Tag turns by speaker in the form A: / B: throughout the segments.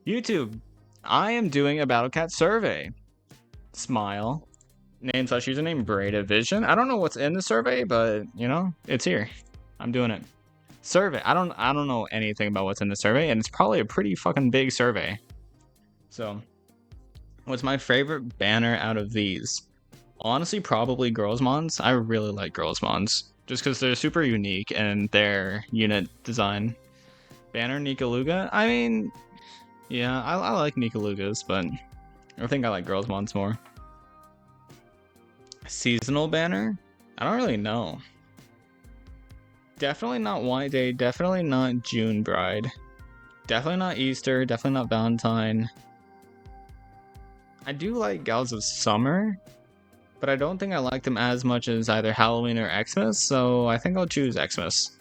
A: YouTube, I am doing a Battle Cat survey. Smile. Name / username Breda Vision. I don't know what's in the survey, but you know, it's here. I'm doing it. Survey. I don't know anything about what's in the survey, and it's probably a pretty fucking big survey. So, what's my favorite banner out of these? Honestly, probably Girls Mons. I really like Girls Mons. Just because they're super unique and their unit design. Banner Nikaluga? I mean, yeah, I like Nikalugas, but I think I like Girls Mons more. Seasonal banner? I don't really know. Definitely not White Day, definitely not June Bride. Definitely not Easter, definitely not Valentine. I do like Gals of Summer, but I don't think I like them as much as either Halloween or Xmas, so I think I'll choose Xmas.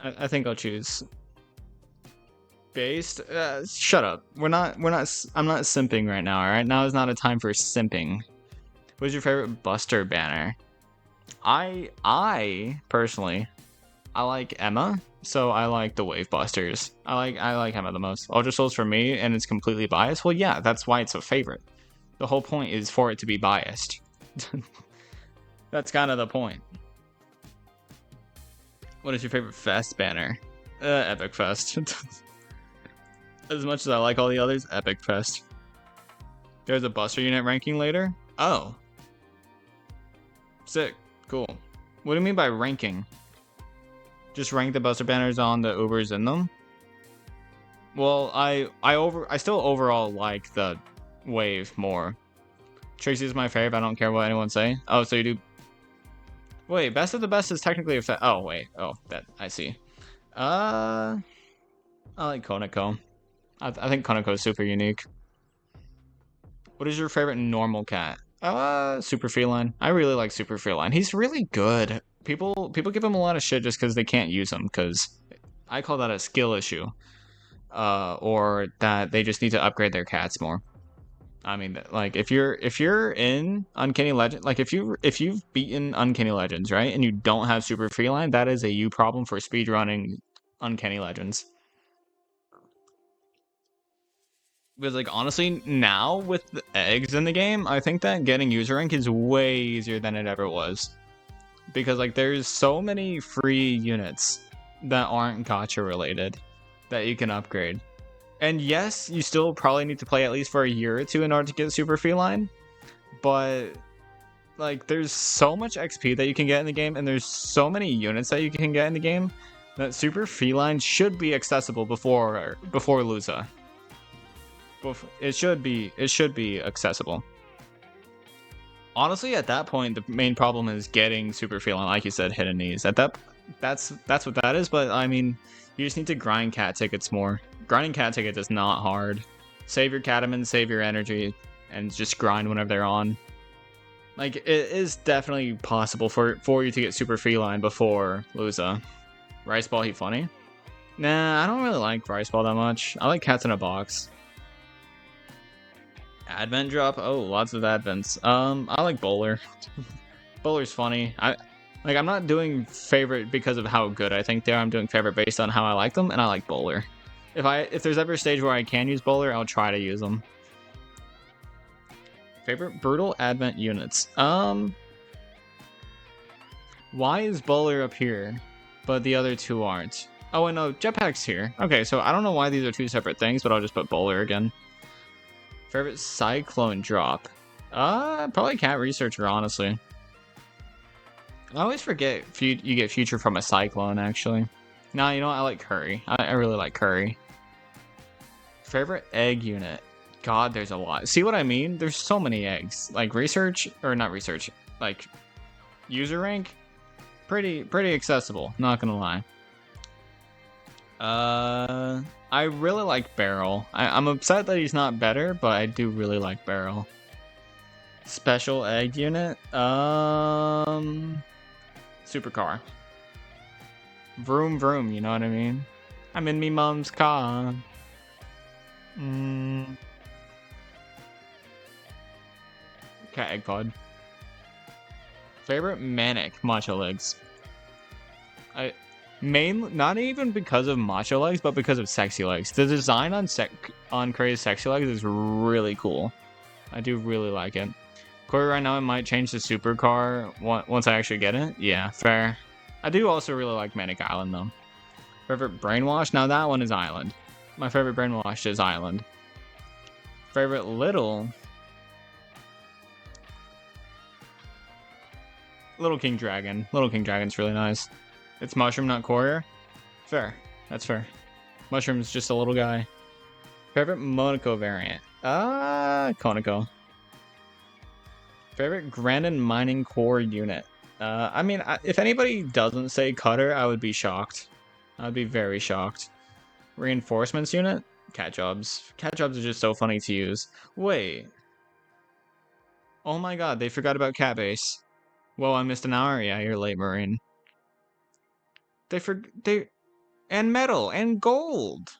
A: I think I'll choose. Based? Shut up. I'm not simping right now, alright? Now is not a time for simping. What's your favorite Buster banner? I personally, I like Emma, so I like the Wave Busters. I like Emma the most. Ultra Souls for me, and it's completely biased. Well, yeah, that's why it's a favorite. The whole point is for it to be biased. That's kind of the point. What is your favorite Fest banner? Epic Fest. As much as I like all the others, Epic Fest. There's a Buster unit ranking later? Oh. Sick. Cool. What do you mean by ranking? Just rank the Buster banners on the Ubers in them? Well, I still overall like the Wave more. Tracy is my favorite. I don't care what anyone say. Oh, so you do. Wait, best of the best is technically a oh wait. Oh, that I see. I like Konako. I think Konako is super unique. What is your favorite normal cat? Super Feline. I really like Super Feline. He's really good. People give him a lot of shit just because they can't use him, because I call that a skill issue. Or that they just need to upgrade their cats more. I mean, like if you're in Uncanny Legend, like if you've beaten Uncanny Legends, right, and you don't have Super Feline, that is a you problem for speedrunning Uncanny Legends. Because, like, honestly, now with the eggs in the game, I think that getting user rank is way easier than it ever was. Because, like, there's so many free units that aren't gacha related that you can upgrade. And yes, you still probably need to play at least for a year or two in order to get Super Feline. But, like, there's so much XP that you can get in the game, and there's so many units that you can get in the game, that Super Feline should be accessible before Lusa. It should be accessible. Honestly, at that point, the main problem is getting Super Feline, like you said, hidden knees. That's what that is. But I mean, you just need to grind cat tickets more. Grinding cat tickets is not hard. Save your catamins, save your energy, and just grind whenever they're on. Like, it is definitely possible for you to get Super Feline before Lusa. Rice Ball, he funny? Nah, I don't really like Rice Ball that much. I like Cats in a Box. Advent drop? Oh, lots of advents. I like Bowler. Bowler's funny. I'm not doing favorite because of how good I think they are. I'm doing favorite based on how I like them, and I like Bowler. If there's ever a stage where I can use Bowler, I'll try to use them. Favorite brutal advent units. Why is Bowler up here, but the other two aren't? Oh, and no, Jetpack's here. Okay, so I don't know why these are two separate things, but I'll just put Bowler again. Favorite Cyclone drop? Probably Cat Researcher, honestly. I always forget you get Future from a Cyclone, actually. Nah, you know what? I like Curry. I really like Curry. Favorite egg unit? God, there's a lot. See what I mean? There's so many eggs. Like, research, or not research, like, user rank? Pretty accessible, not gonna lie. I really like Barrel. I'm upset that he's not better, but I do really like Barrel. Special egg unit? Supercar. Vroom vroom, you know what I mean? I'm in me mom's car. Cat Egg Pod. Favorite Manic Macho Legs? Not even because of macho legs, but because of sexy legs. The design on Crazy's sexy legs is really cool. I do really like it. Corey, right now I might change the supercar once I actually get it. Yeah, fair. I do also really like Manic Island though. Favorite brainwash? Now that one is Island. My favorite brainwash is Island. Favorite Little King Dragon. Little King Dragon's really nice. It's Mushroom, not Courier. Fair. That's fair. Mushroom's just a little guy. Favorite Monaco variant? Konako. Favorite Grandin Mining Core unit? I mean, if anybody doesn't say Cutter, I would be shocked. I would be very shocked. Reinforcements unit? Cat Jobs. Cat Jobs are just so funny to use. Wait. Oh my god, they forgot about Cat Base. Whoa, I missed an hour? Yeah, you're late, Marine. And metal and gold.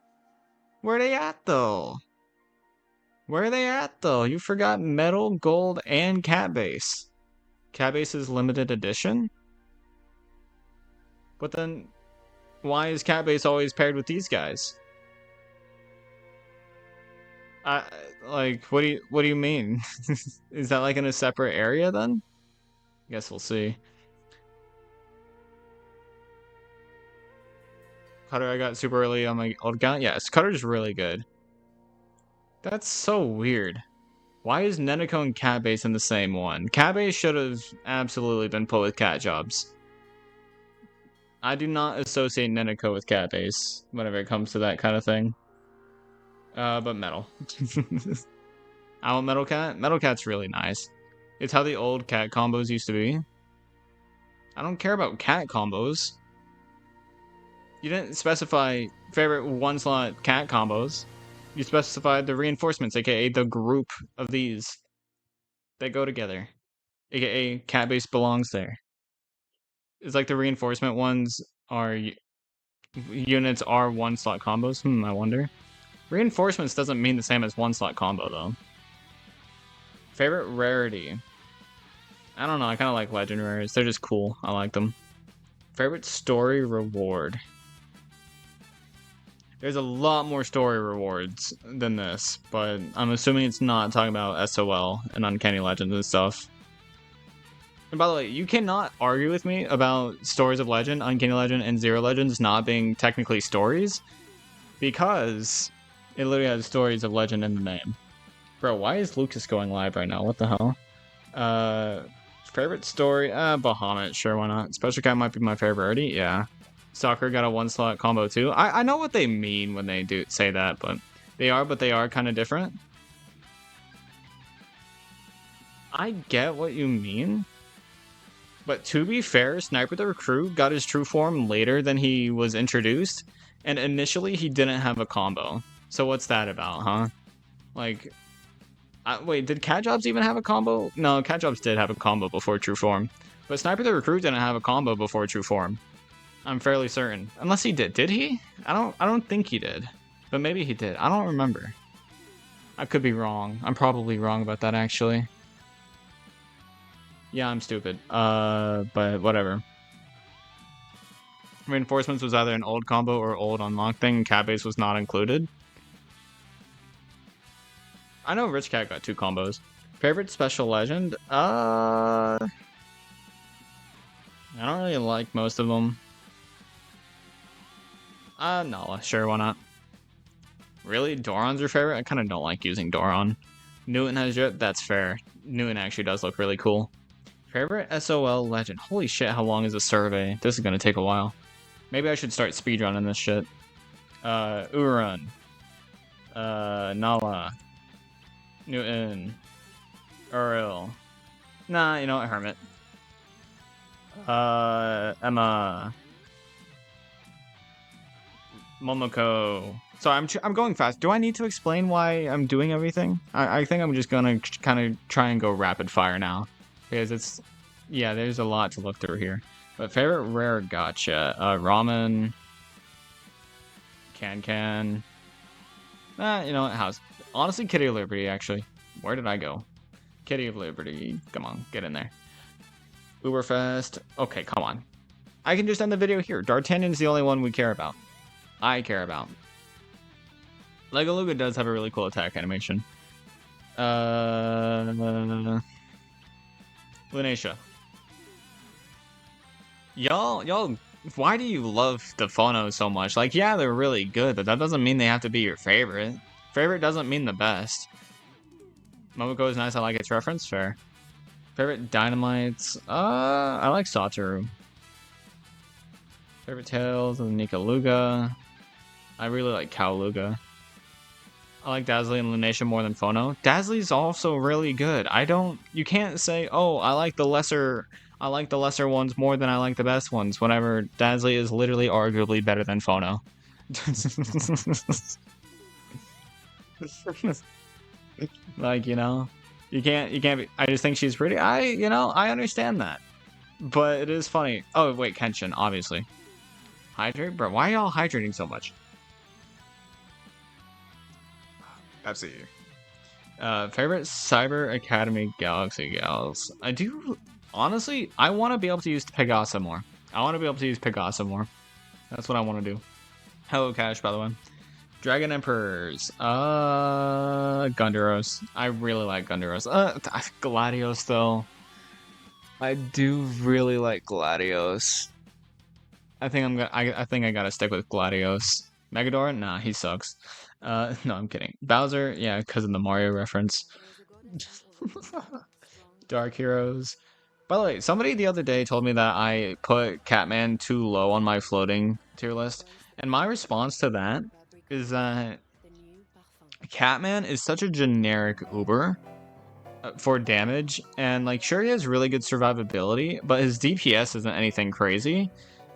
A: Where are they at though? Where are they at though? You forgot metal, gold, and Cat Base. Cat Base is limited edition? But then why is Cat Base always paired with these guys? Like, what do you mean? Is that like in a separate area then? Guess we'll see. Cutter I got super early on my old account. Yes, Cutter's really good. That's so weird. Why is Neneko and Cat Base in the same one? Cat Base should have absolutely been put with Cat Jobs. I do not associate Neneko with Cat Base whenever it comes to that kind of thing. But Metal. I want Metal Cat. Metal Cat's really nice. It's how the old cat combos used to be. I don't care about cat combos. You didn't specify favorite one-slot cat combos. You specified the reinforcements, aka the group of these. They go together. Aka Cat Base belongs there. It's like the reinforcement ones are units are one-slot combos. I wonder. Reinforcements doesn't mean the same as one-slot combo, though. Favorite rarity? I don't know, I kind of like legend rares. They're just cool. I like them. Favorite story reward? There's a lot more story rewards than this, but I'm assuming it's not talking about SOL and Uncanny Legends and stuff. And by the way, you cannot argue with me about Stories of Legend, Uncanny Legend, and Zero Legends not being technically stories, because it literally has Stories of Legend in the name. Bro, why is Lucas going live right now? What the hell? Favorite story? Bahamut, sure, why not? Special Cat might be my favorite already, yeah. Soccer got a one-slot combo too. I know what they mean when they do say that, but they are kind of different. I get what you mean. But to be fair, Sniper the Recruit got his true form later than he was introduced, and initially he didn't have a combo. So what's that about, huh? Like, wait, did Cat Jobs even have a combo? No, Cat Jobs did have a combo before true form. But Sniper the Recruit didn't have a combo before true form. I'm fairly certain. Unless he did. Did he? I don't think he did. But maybe he did. I don't remember. I could be wrong. I'm probably wrong about that, actually. Yeah, I'm stupid. But whatever. Reinforcements was either an old combo or old unlock thing. Cat Base was not included. I know Rich Cat got 2 combos. Favorite special legend? I don't really like most of them. Nala, sure, why not? Really? Doron's your favorite? I kind of don't like using Doron. Newton has drip? That's fair. Newton actually does look really cool. Favorite SOL legend? Holy shit, how long is this survey? This is gonna take a while. Maybe I should start speedrunning this shit. Urun. Nala. Newton. Uriel. Nah, you know what? Hermit. Emma. Momoko. So I'm going fast. Do I need to explain why I'm doing everything? I think I'm just gonna kind of try and go rapid fire now, because yeah, there's a lot to look through here. But favorite rare gotcha, ramen, can. You know what? House. Honestly, Kitty of Liberty. Actually, where did I go? Kitty of Liberty. Come on, get in there. Uberfest. Okay, come on. I can just end the video here. D'Artagnan's the only one we care about. I care about. Legoluga does have a really cool attack animation. Lunacia. Y'all, why do you love the phonos so much? Like, yeah, they're really good, but that doesn't mean they have to be your favorite. Favorite doesn't mean the best. Momoko is nice, I like its reference, fair. Favorite Dynamites? I like Satoru. Favorite Tails and Nikaluga. I really like Cowluga. I like Dazzly and Lunacia more than Phono. Dazzly's also really good. You can't say, oh, I like the lesser ones more than I like the best ones, whenever Dazzly is literally arguably better than Phono. Like, you can't be, I just think she's pretty. I understand that. But it is funny. Oh, wait, Kenshin, obviously. Hydrate? Bro, why are y'all hydrating so much? Absolutely. Favorite Cyber Academy Galaxy Gals? Honestly, I want to be able to use Pegasa more. That's what I want to do. Hello, Cash, by the way. Dragon Emperors. Gundaros. I really like Gundaros. Gladios, though. I do really like Gladios. I think I gotta stick with Gladios. Megador? Nah, he sucks. No, I'm kidding. Bowser? Yeah, because of the Mario reference. Dark Heroes. By the way, somebody the other day told me that I put Catman too low on my floating tier list, and my response to that is that Catman is such a generic Uber for damage, and like, sure, he has really good survivability, but his DPS isn't anything crazy,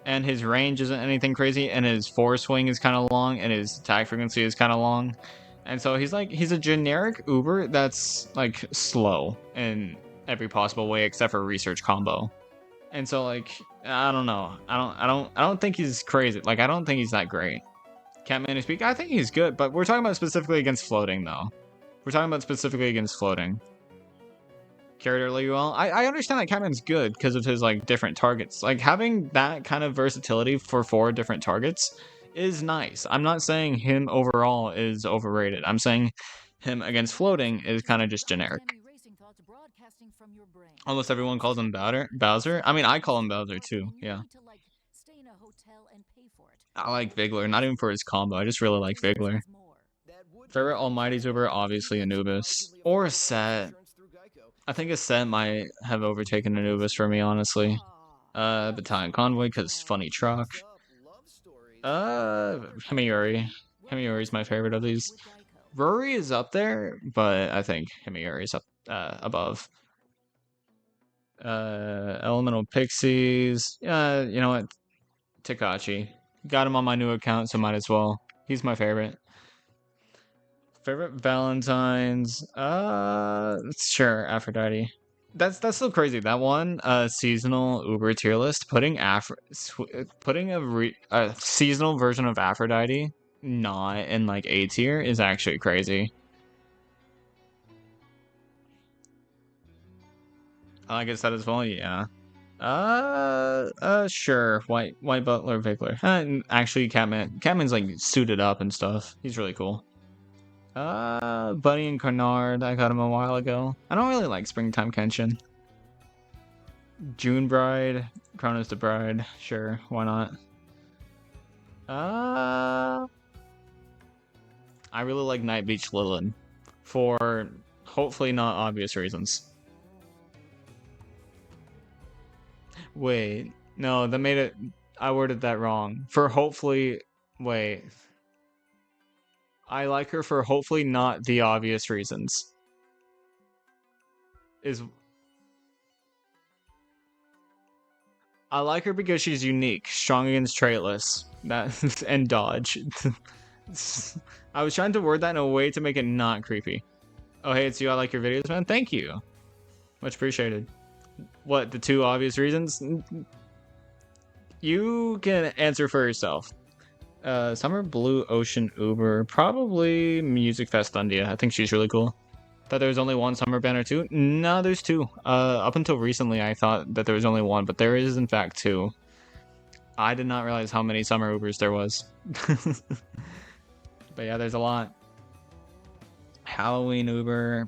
A: and his range isn't anything crazy, and his force swing is kind of long, and his attack frequency is kind of long, and so he's a generic Uber that's like slow in every possible way except for research combo. And so, like, I don't know. I don't think he's crazy. Like, I don't think he's that great. Catman speak. I think he's good, but we're talking about specifically against floating, though. Character Leguel. I understand that Catman's good because of his like different targets. Like, having that kind of versatility for 4 different targets is nice. I'm not saying him overall is overrated. I'm saying him against floating is kind of just generic. Almost everyone calls him Bowser. I mean, I call him Bowser too. Yeah. I like Vigler, not even for his combo. I just really like Vigler. Favorite Almighty Zuber, obviously Anubis. Or Set. I think a Set might have overtaken Anubis for me, honestly. Battalion Convoy, because funny truck. Himiyuri. Himiyuri's my favorite of these. Rory is up there, but I think Himiyuri's up above. Elemental Pixies. You know what? Takachi. Got him on my new account, so might as well. He's my favorite. Favorite Valentine's? Sure, Aphrodite. That's so crazy. That one seasonal Uber tier list, putting a seasonal version of Aphrodite not in like A tier is actually crazy. I like it said as well, yeah. Sure. White Butler Vigler. Actually, Catman's like suited up and stuff. He's really cool. Bunny and Carnard. I got him a while ago. I don't really like Springtime Kenshin. June Bride. Chronos the Bride. Sure, why not? I really like Night Beach Lilin. For hopefully not obvious reasons. Wait, no, that made it. I worded that wrong. For hopefully. Wait. I like her for hopefully not the obvious reasons. I like her because she's unique, strong against traitless, and dodge. I was trying to word that in a way to make it not creepy. Oh, hey, it's you. I like your videos, man. Thank you. Much appreciated. What, the 2 obvious reasons? You can answer for yourself. Summer Blue Ocean Uber. Probably Music Fest Undia. I think she's really cool. Thought there was only one Summer Banner 2? No, there's 2. Up until recently, I thought that there was only one, but there is, in fact, 2. I did not realize how many summer Ubers there was. But yeah, there's a lot. Halloween Uber.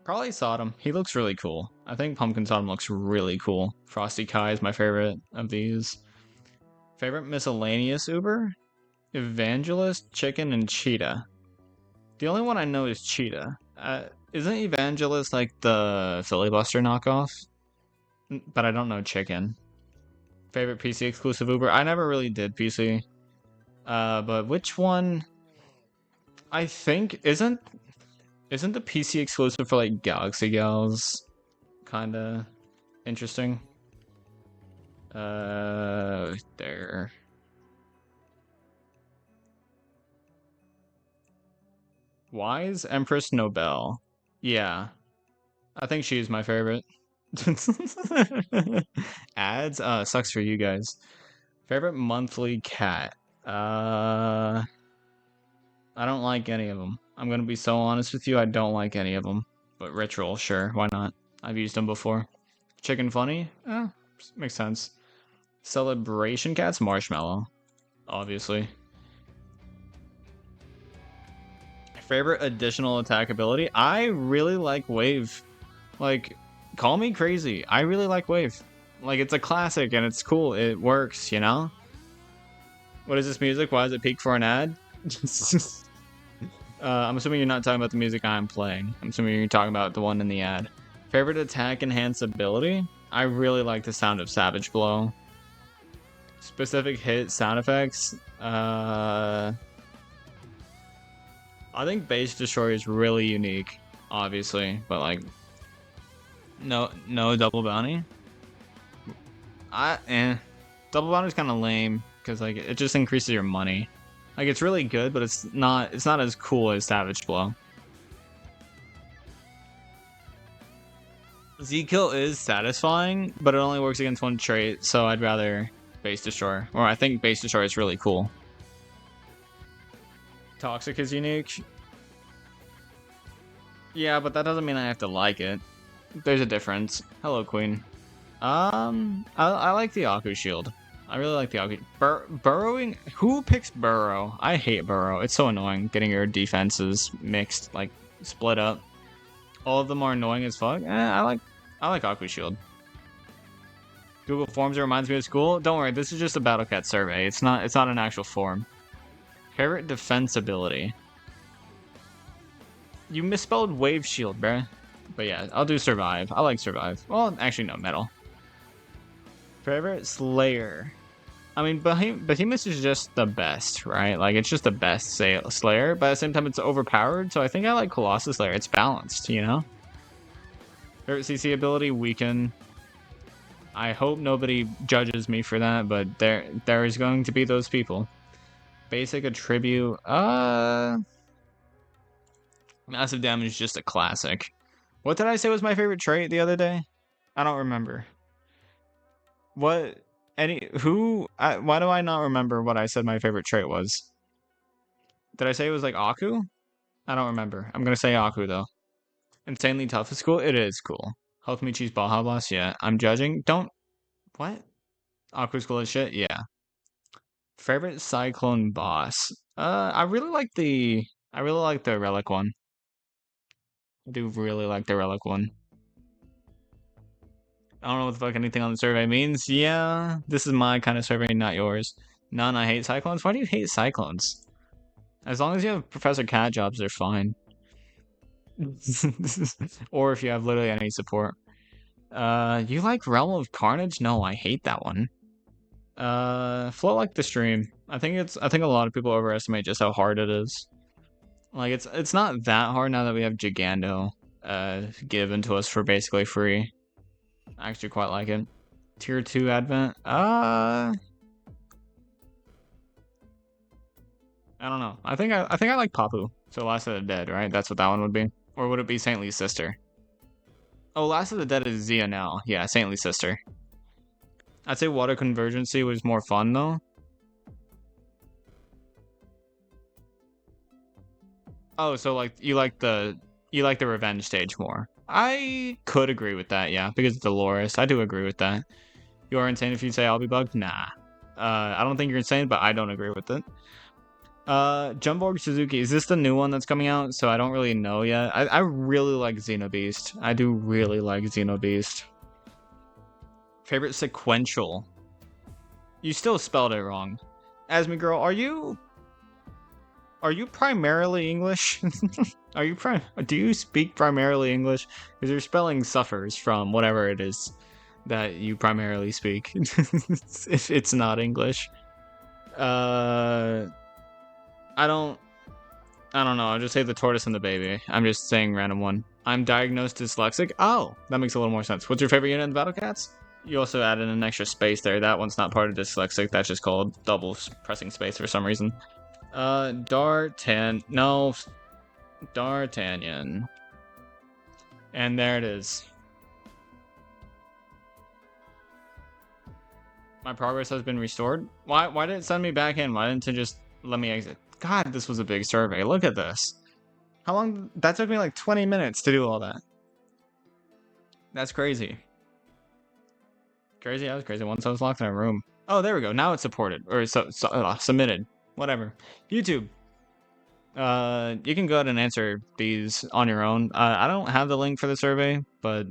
A: Probably Sodom. He looks really cool. I think Pumpkin Sodom looks really cool. Frosty Kai is my favorite of these. Favorite miscellaneous Uber? Evangelist, Chicken, and Cheetah. The only one I know is Cheetah. Isn't Evangelist like the Filibuster knockoff? But I don't know Chicken. Favorite PC exclusive Uber? I never really did PC. But which one? I think isn't the PC exclusive for like Galaxy Gals kinda interesting? There. Wise Empress Nobel. Yeah, I think she's my favorite. Ads? Sucks for you guys. Favorite monthly cat? I don't like any of them. I'm gonna be so honest with you, I don't like any of them. But Ritual, sure, why not? I've used them before. Chicken Funny? Makes sense. Celebration Cats? Marshmallow, obviously. Favorite additional attack ability? I really like Wave. Like, call me crazy. I really like Wave. Like, it's a classic and it's cool. It works, you know? What is this music? Why is it peak for an ad? I'm assuming you're not talking about the music I'm playing. I'm assuming you're talking about the one in the ad. Favorite attack enhance ability? I really like the sound of Savage Blow. Specific hit sound effects? I think Base Destroyer is really unique, obviously, but like, no double bounty. Double bounty is kind of lame because like it just increases your money. Like it's really good, but it's not as cool as Savage Blow. Z-Kill is satisfying, but it only works against one trait, so I'd rather Base Destroyer. Or I think Base Destroyer is really cool. Toxic is unique. Yeah, but that doesn't mean I have to like it. There's a difference. Hello, Queen. I like the Aku Shield. I really like the Aku. Burrowing? Who picks Burrow? I hate Burrow. It's so annoying getting your defenses mixed, like, split up. All of them are annoying as fuck. I like Aku Shield. Google Forms reminds me of school. Don't worry, this is just a Battlecat survey. It's not an actual form. Favorite defense ability. You misspelled Wave Shield, bruh. But yeah, I'll do Survive. I like Survive. Well, actually, no, Metal. Favorite Slayer. I mean, Behemoth is just the best, right? Like, it's just the best Slayer, but at the same time, it's overpowered, so I think I like Colossus Slayer. It's balanced, you know? Favorite CC ability, Weaken. I hope nobody judges me for that, but there is going to be those people. Basic Attribute, Massive Damage is just a classic. What did I say was my favorite trait the other day? I don't remember. Why do I not remember what I said my favorite trait was? Did I say it was like Aku? I don't remember. I'm gonna say Aku though. Insanely tough is cool? It is cool. Health me cheese Baja Blast? Yeah. I'm judging. Don't. What? Aku's cool as shit? Yeah. Favorite Cyclone boss? I really like the Relic one. I do really like the Relic one. I don't know what the fuck anything on the survey means. Yeah, this is my kind of survey, not yours. None, I hate Cyclones. Why do you hate Cyclones? As long as you have Professor Cat jobs, they're fine. Or if you have literally any support. You like Realm of Carnage? No, I hate that one. Flow like the stream. I think a lot of people overestimate just how hard it is. Like it's not that hard now that we have Gigando given to us for basically free. I actually quite like it. Tier 2 Advent. I don't know. I think I like Papu. So Last of the Dead, right? That's what that one would be. Or would it be Saintly Sister? Oh, Last of the Dead is Zia now. Yeah, Saintly Sister. I'd say Water Convergency was more fun though. Oh, so like you like the revenge stage more. I could agree with that, yeah, because it's Dolores. I do agree with that. You are insane if you say I'll be bugged. Nah. I don't think you're insane, but I don't agree with it. Jumborg Suzuki, is this the new one that's coming out? So I don't really know yet. I really like Xenobeast. I do really like Xenobeast. Favorite sequential. You still spelled it wrong. Asmi girl, are you primarily English? Do you speak primarily English? Because your spelling suffers from whatever it is that you primarily speak. If it's not English. I don't know. I'll just say the tortoise and the baby. I'm just saying random one. I'm diagnosed dyslexic. Oh, that makes a little more sense. What's your favorite unit in the Battle Cats? You also added an extra space there. That one's not part of dyslexic. That's just called double pressing space for some reason. D'Artagnan. And there it is. My progress has been restored. Why did it send me back in? Why didn't it just let me exit? God, this was a big survey. Look at this. How long? That took me like 20 minutes to do all that. That's crazy. Crazy, I was crazy once I was locked in a room. Oh, there we go. Now it's supported. Or submitted. Whatever. YouTube. You can go ahead and answer these on your own. I don't have the link for the survey, but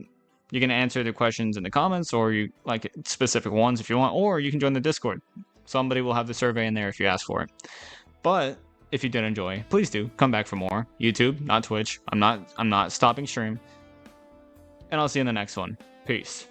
A: you can answer the questions in the comments, or you like specific ones if you want, or you can join the Discord. Somebody will have the survey in there if you ask for it. But if you did enjoy, please do come back for more. YouTube, not Twitch. I'm not stopping stream. And I'll see you in the next one. Peace.